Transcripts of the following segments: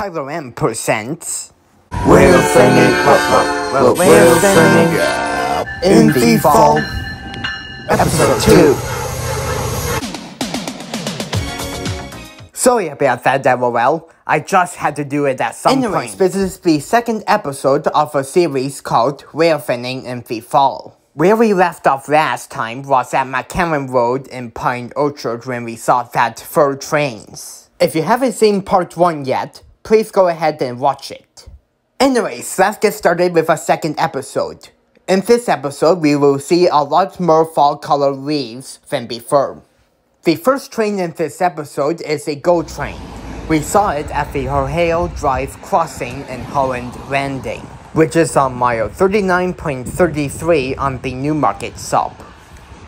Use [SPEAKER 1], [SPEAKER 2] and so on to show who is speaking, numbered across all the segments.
[SPEAKER 1] Tyler M presents
[SPEAKER 2] Railfanning in the fall, episode 2.
[SPEAKER 1] Sorry about that, LOL. I just had to do it at some point. This is the second episode of a series called Railfanning in the Fall. Where we left off last time was at McCarran Road in Pine Orchard when we saw that 4 trains. If you haven't seen part 1 yet, please go ahead and watch it. Anyways, let's get started with a second episode. In this episode, we will see a lot more fall color leaves than before. The first train in this episode is a GO train. We saw it at the Ohio Drive crossing in Holland Landing, which is on mile 39.33 on the Newmarket sub.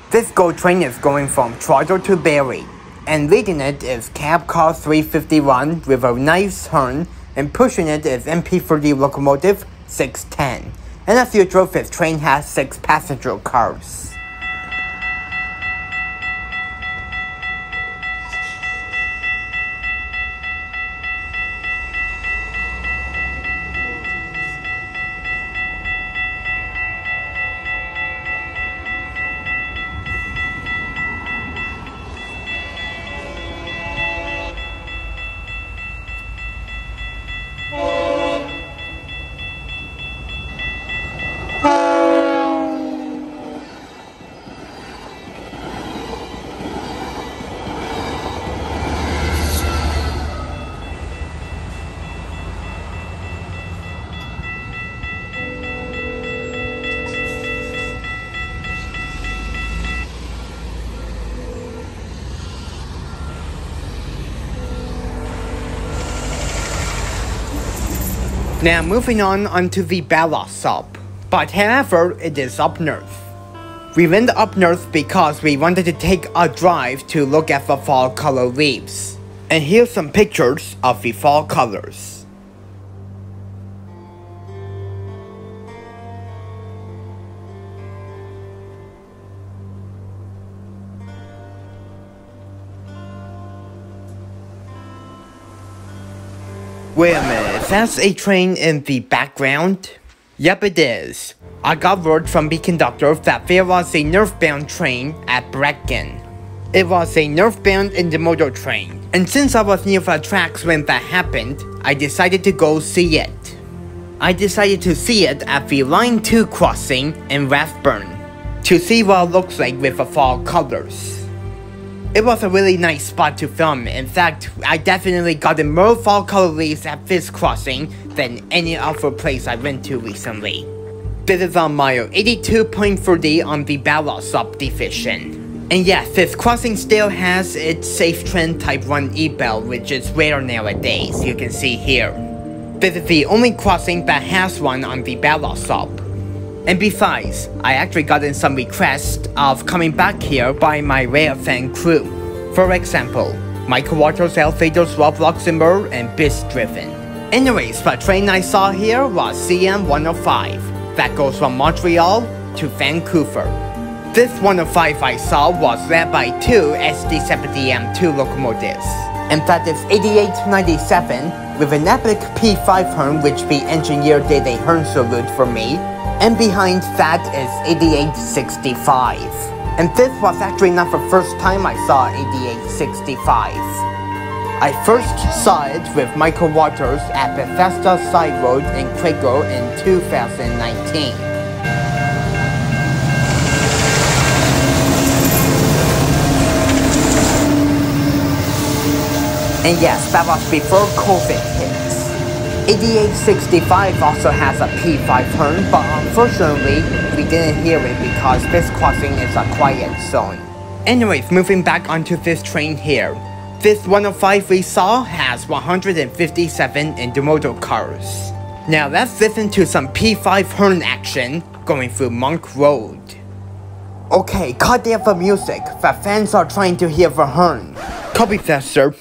[SPEAKER 1] This GO train is going from Toronto to Barrie, and leading it is cab car 351 with a nice horn, and pushing it is MP30 Locomotive 610. And as usual, this train has 6 passenger cars. Now moving on onto the Ballast sub, but however it is up north. We went up north because we wanted to take a drive to look at the fall color leaves. And here's some pictures of the fall colors. Wait a minute, is that a train in the background? Yep, it is. I got word from the conductor that there was a northbound train at Brecon. It was a northbound Intermodal train, and since I was near the tracks when that happened, I decided to go see it. I decided to see it at the Line 2 crossing in Rathburn, to see what it looks like with the fall colors. It was a really nice spot to film. In fact, I definitely got more fall color leaves at this crossing than any other place I went to recently. This is on mile 82.30 on the Ballast subdivision. And yes, this crossing still has its Safe Trend Type 1 e-bell, which is rare nowadays, you can see here. This is the only crossing that has one on the Ballast sub. And besides, I actually gotten some requests of coming back here by my Railfanning crew. For example, Michael Waters, Elevators, Rob Luxembourg, and Biz Driven. Anyways, the train I saw here was CM105, that goes from Montreal to Vancouver. This 105 I saw was led by 2 SD70M2 locomotives, and that is 8897 with an epic P5 horn which the engineer did a horn salute for me. And behind that is 8865. And this was actually not the first time I saw 8865. I first saw it with Michael Waters at Bethesda Side Road in Craigor in 2019. And yes, that was before COVID hit. 8865 also has a P5 horn, but unfortunately, we didn't hear it because this crossing is a quiet zone. Anyways, moving back onto this train here. This 105 we saw has 157 Intermodal cars. Now let's listen to some P5 horn action going through Monk Road. Okay, cut down the music. The fans are trying to hear the horn. Copy that, sir.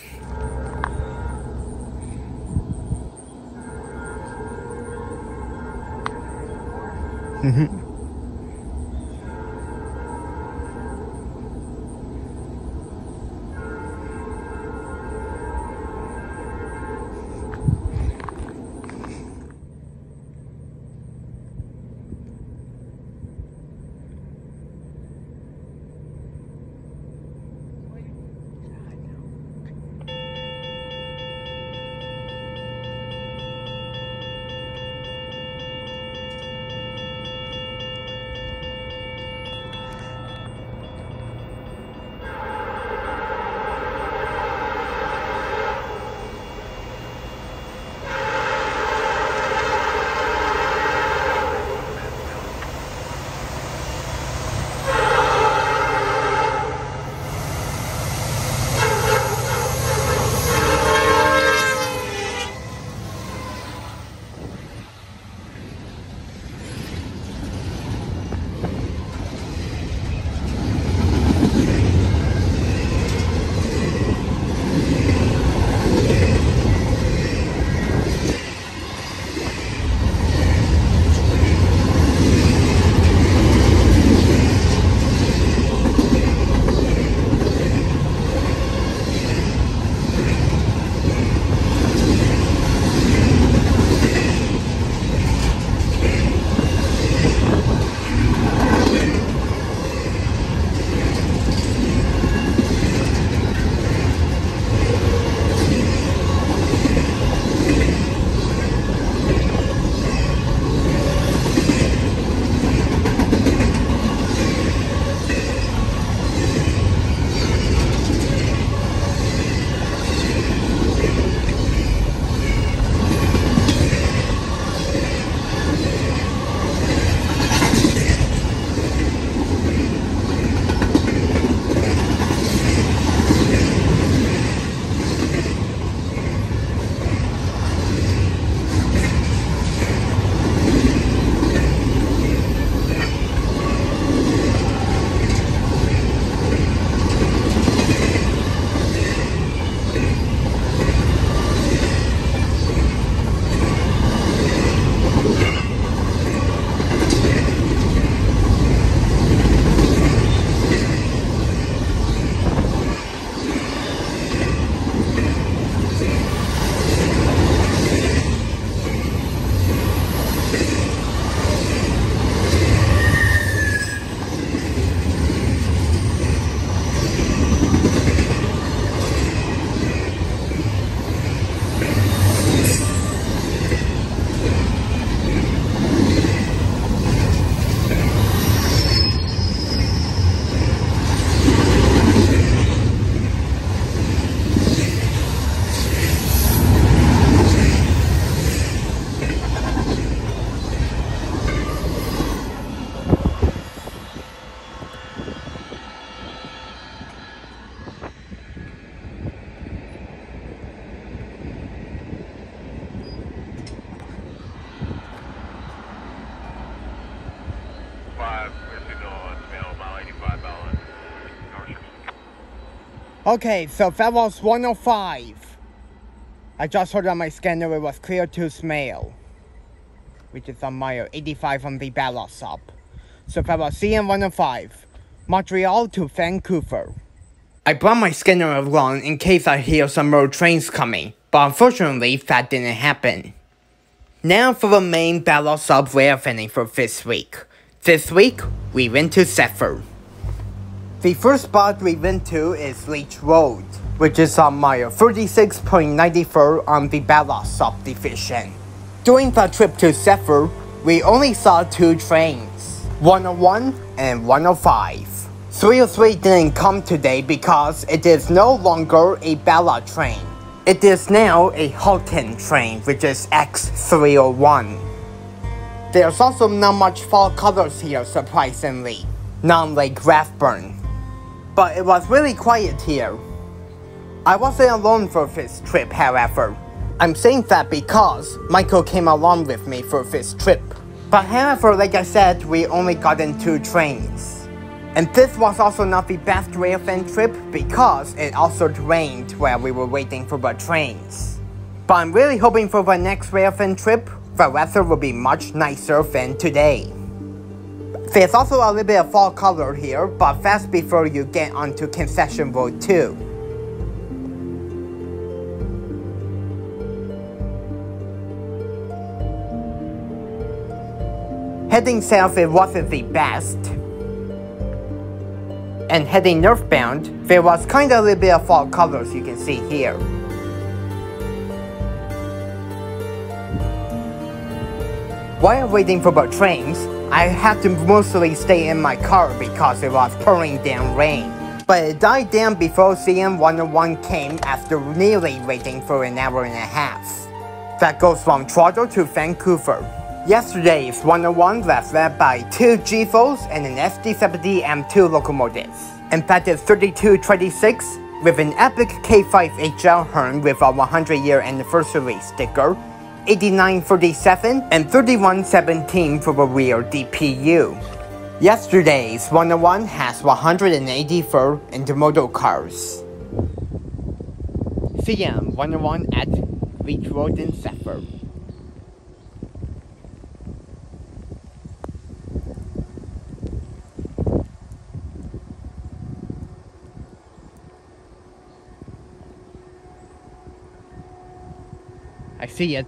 [SPEAKER 1] Okay, so that was 105. I just heard on my scanner it was clear to Smale, which is on mile 85 on the ballot sub. So that was CN 105, Montreal to Vancouver. I brought my scanner along in case I hear some more trains coming, but unfortunately that didn't happen. Now for the main ballot sub Railfanning for this week. This week, we went to Zephyr. The first spot we went to is Leitch Road, which is on mile 36.94 on the ballot subdivision. During the trip to Zephyr, we only saw 2 trains, 101 and 105. 303 didn't come today because it is no longer a ballot train. It is now a Holland train, which is X301. There's also not much fall colors here, surprisingly, not like Rathburn. But it was really quiet here. I wasn't alone for this trip, however. I'm saying that because Michael came along with me for this trip. But however, like I said, we only got in 2 trains. And this was also not the best Railfanning trip because it also rained while we were waiting for the trains. But I'm really hoping for the next Railfanning trip, the weather will be much nicer than today. There's also a little bit of fall color here, but that's before you get onto Concession Road 2. Heading south it wasn't the best. And heading northbound, there was kinda a little bit of fall colors you can see here. While waiting for the trains, I had to mostly stay in my car because it was pouring down rain. But it died down before CN 101 came after nearly waiting for an hour and a half. That goes from Toronto to Vancouver. Yesterday's 101 was led by 2 GEVOs and an SD70 M2 locomotives. And that is 3226 with an epic K3L Horn with a 100-year anniversary sticker, 8947 and 3117 for the rear DPU. Yesterday's 101 has 184 Intermodal cars. CN 101 at Leitch Road in Zephyr. I see it.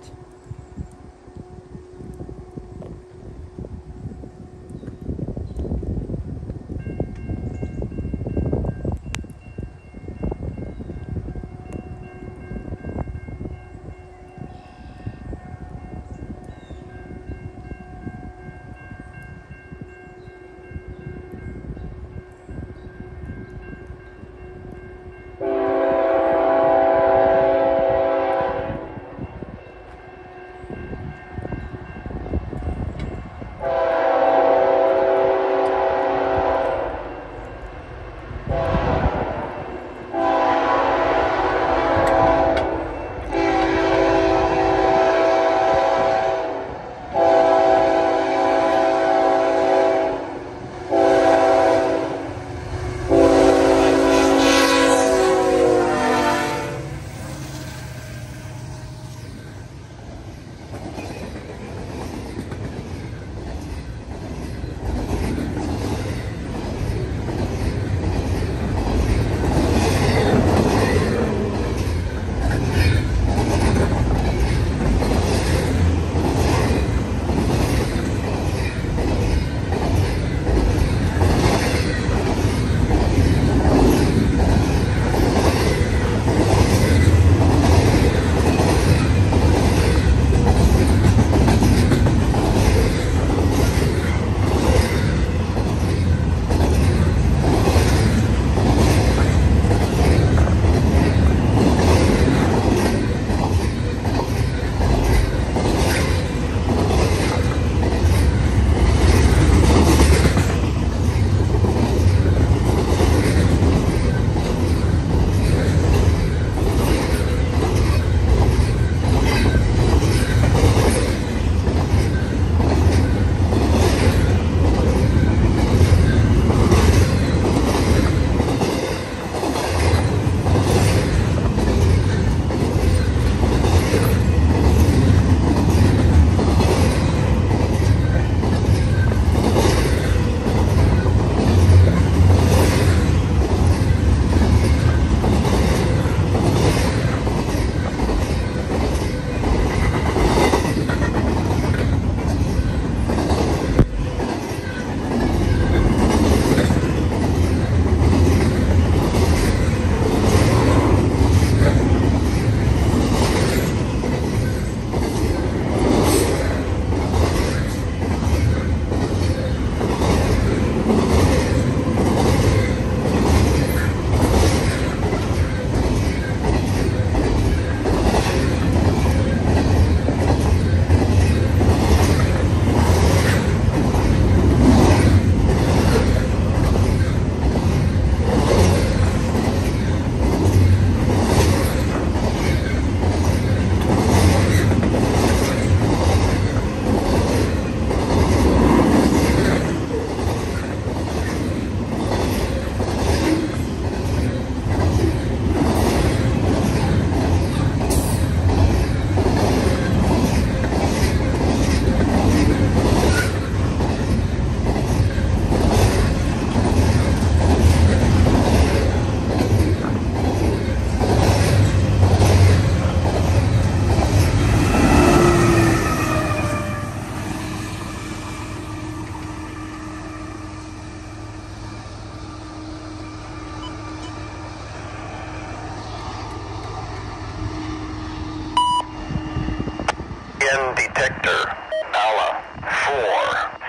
[SPEAKER 3] Detector, ALA, 4,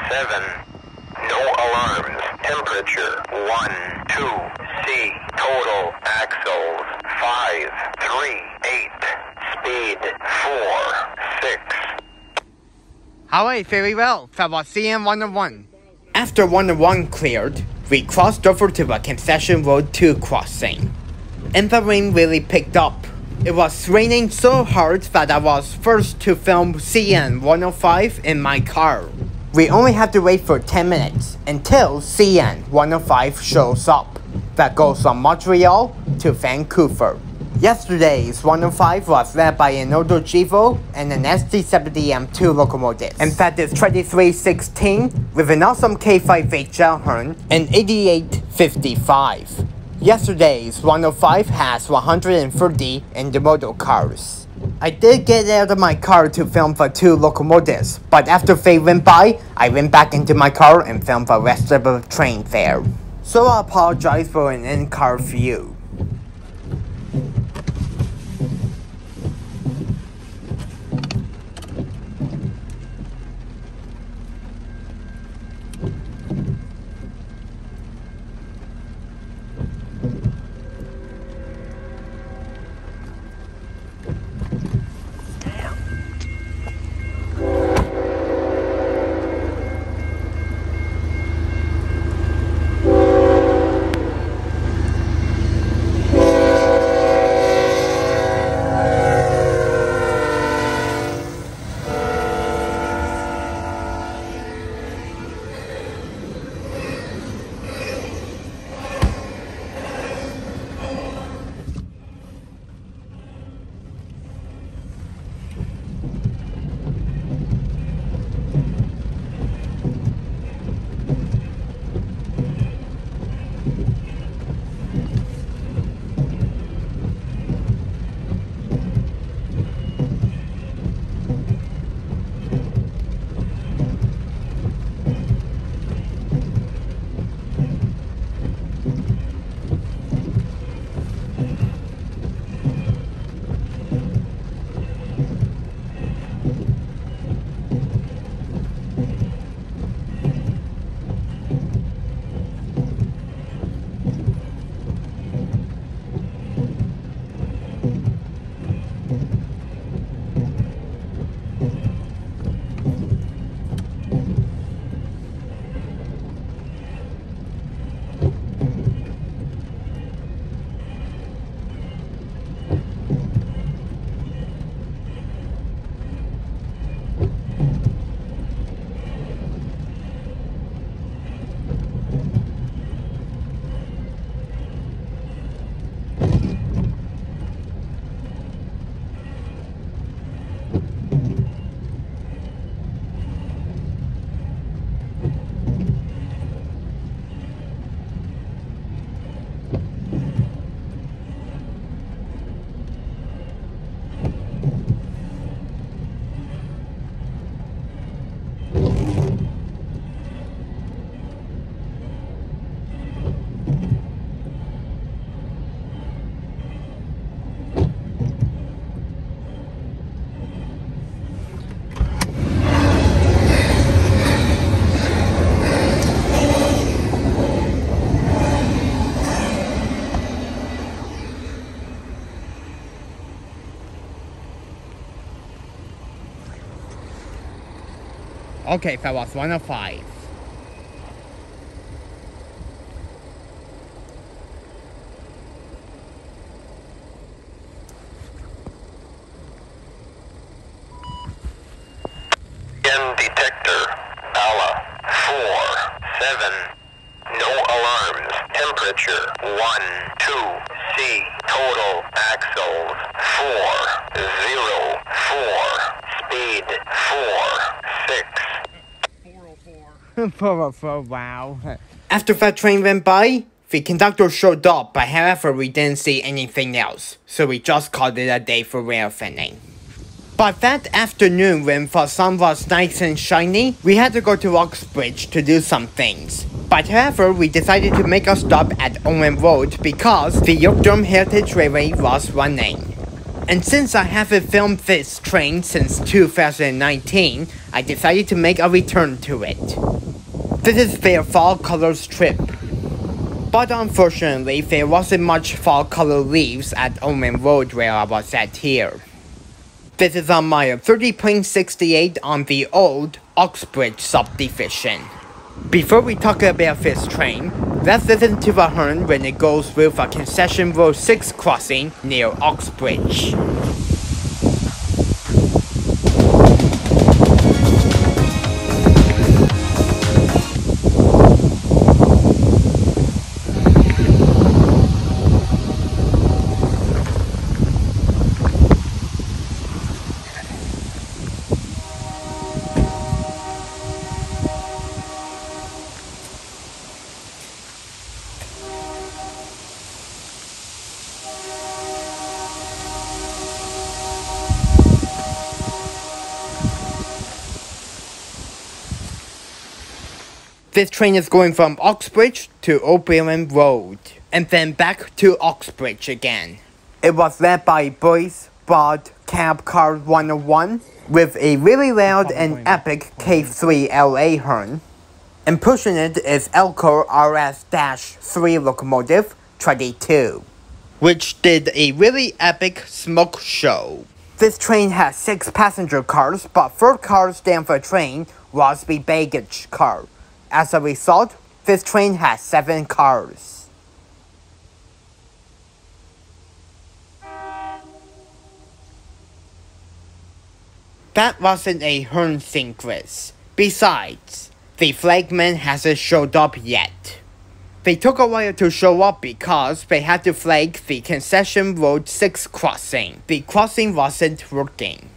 [SPEAKER 3] 7, no alarms, temperature, 1, 2, C, total, axles, 5, 3, 8, speed, 4, 6.
[SPEAKER 1] Alright, very well. That was CN 101. After 101 cleared, we crossed over to the Concession Road 2 crossing. And the rain really picked up. It was raining so hard that I was forced to film CN 105 in my car. We only have to wait for 10 minutes until CN 105 shows up. That goes from Montreal to Vancouver. Yesterday's 105 was led by an older GEVO and an SD70M2 locomotive. And that is 2316 with an awesome K3L Horn and 8855. Yesterday's 105 has 130 Intermodal cars. I did get out of my car to film the 2 locomotives, but after they went by, I went back into my car and filmed the rest of the train there. So I apologize for an in-car view. Okay, that was 105.
[SPEAKER 3] Detector, ALA, 4, 7, no alarms, temperature, 1, 2, C, total, axles, 4, 0, 4, speed, 4, 6.
[SPEAKER 1] 404, wow. After that train went by, the conductor showed up, but however we didn't see anything else, so we just called it a day for Railfanning. But that afternoon, when the sun was nice and shiny, we had to go to Uxbridge to do some things. But however, we decided to make a stop at Owen Road because the Durham Heritage Railway was running. And since I haven't filmed this train since 2019, I decided to make a return to it. This is their fall colors trip. But unfortunately, there wasn't much fall color leaves at Owen Road where I was at here. This is on my 30.68 on the old Uxbridge subdivision. Before we talk about this train, let's listen to the horn when it goes through the Concession Road 6 crossing near Uxbridge. This train is going from Uxbridge to Owen Road, and then back to Uxbridge again. It was led by Boyce Bod Cab Car 101 with a really loud and epic K3L horn. And pushing it is ALCO RS-3 Locomotive 22, which did a really epic smoke show. This train has 6 passenger cars, but 4 cars down the train was the baggage car. As a result, this train has 7 cars. That wasn't a horn synchronous. Besides, the flagman hasn't showed up yet. They took a while to show up because they had to flag the Concession Road 6 crossing. The crossing wasn't working.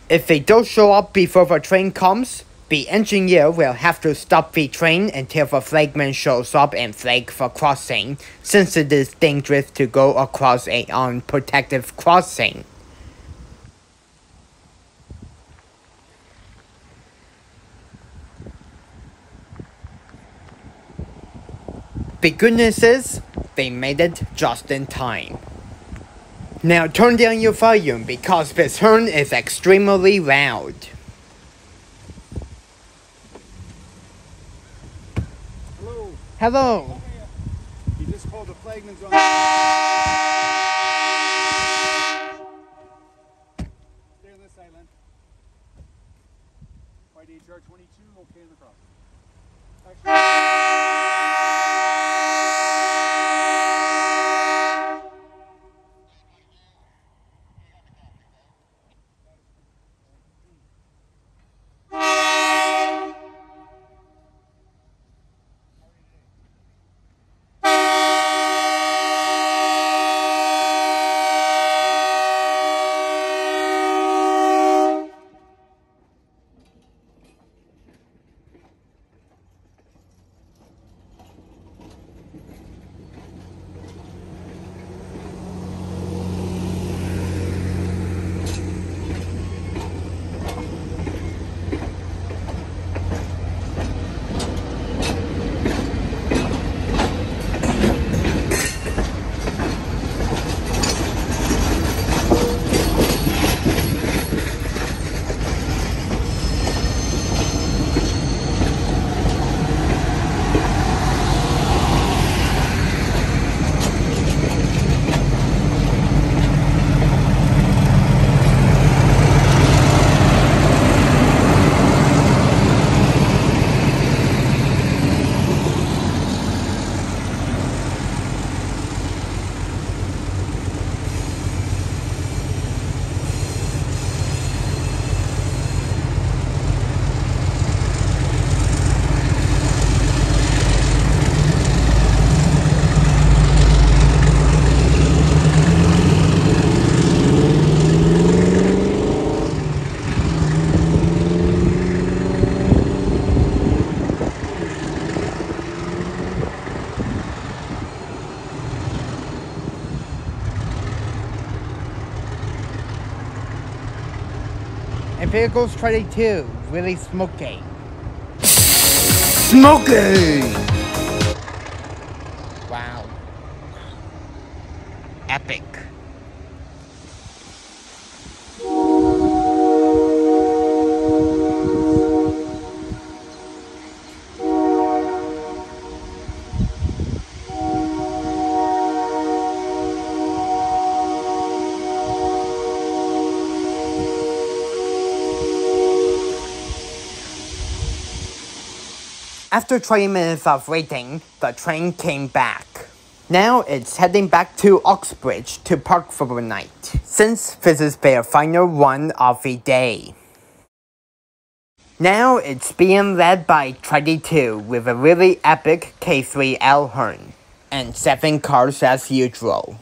[SPEAKER 1] If they don't show up before the train comes, the engineer will have to stop the train until the flagman shows up and flag the crossing, since it is dangerous to go across an unprotected crossing. The good news is, they made it just in time. Now turn down your volume because this horn is extremely loud. Hello.
[SPEAKER 4] You just called the flagman's on. Stay on this side, Len. YDHR 22, okay in the cross.
[SPEAKER 1] And vehicles 22, really smoky. Smoky! Wow. Epic. After 20 minutes of waiting, the train came back. Now it's heading back to Uxbridge to park for the night, since this is their final one of the day. Now it's being led by 22 with a really epic K3L Horn, and 7 cars as usual.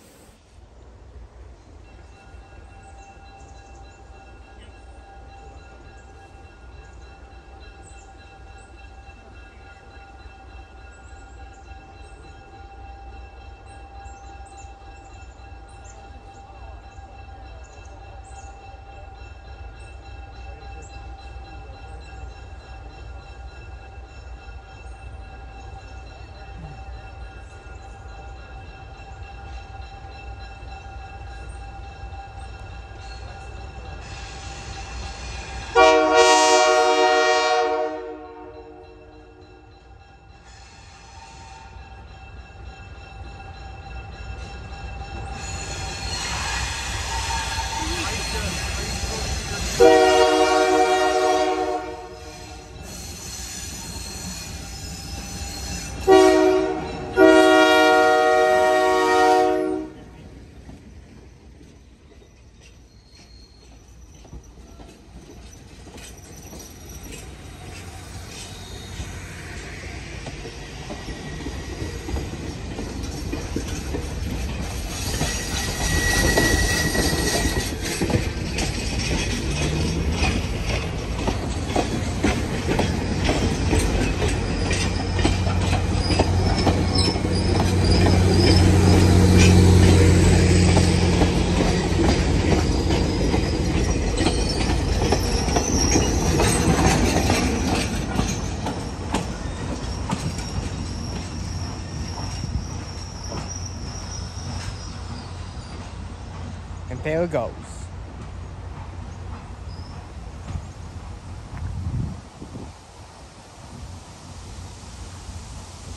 [SPEAKER 1] And there it goes.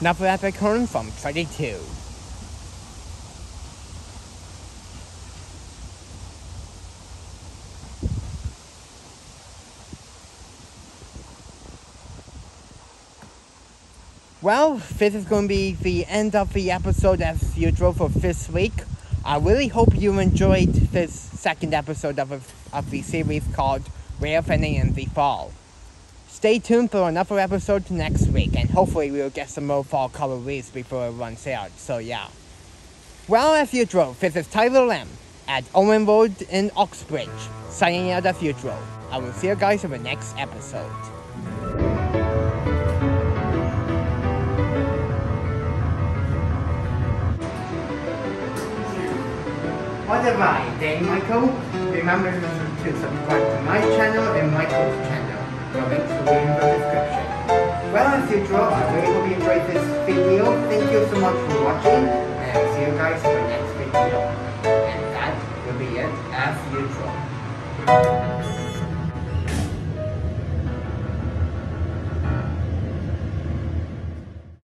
[SPEAKER 1] Another epic horn from 22. Well, this is going to be the end of the episode as usual for this week. I really hope you enjoyed this second episode of the series called Railfanning in the Fall. Stay tuned for another episode next week, and hopefully we'll get some more fall color release before it runs out, so yeah. Well, as usual, this is Tyler Lamb at Owen Road in Uxbridge, signing out as usual. I will see you guys in the next episode. What a ride, eh, Michael? Remember to subscribe to my channel and Michael's channel. The links will be in the description. Well, as usual, I really hope you enjoyed this video. Thank you so much for watching, and I'll see you guys in the next video. And that will be it, as usual.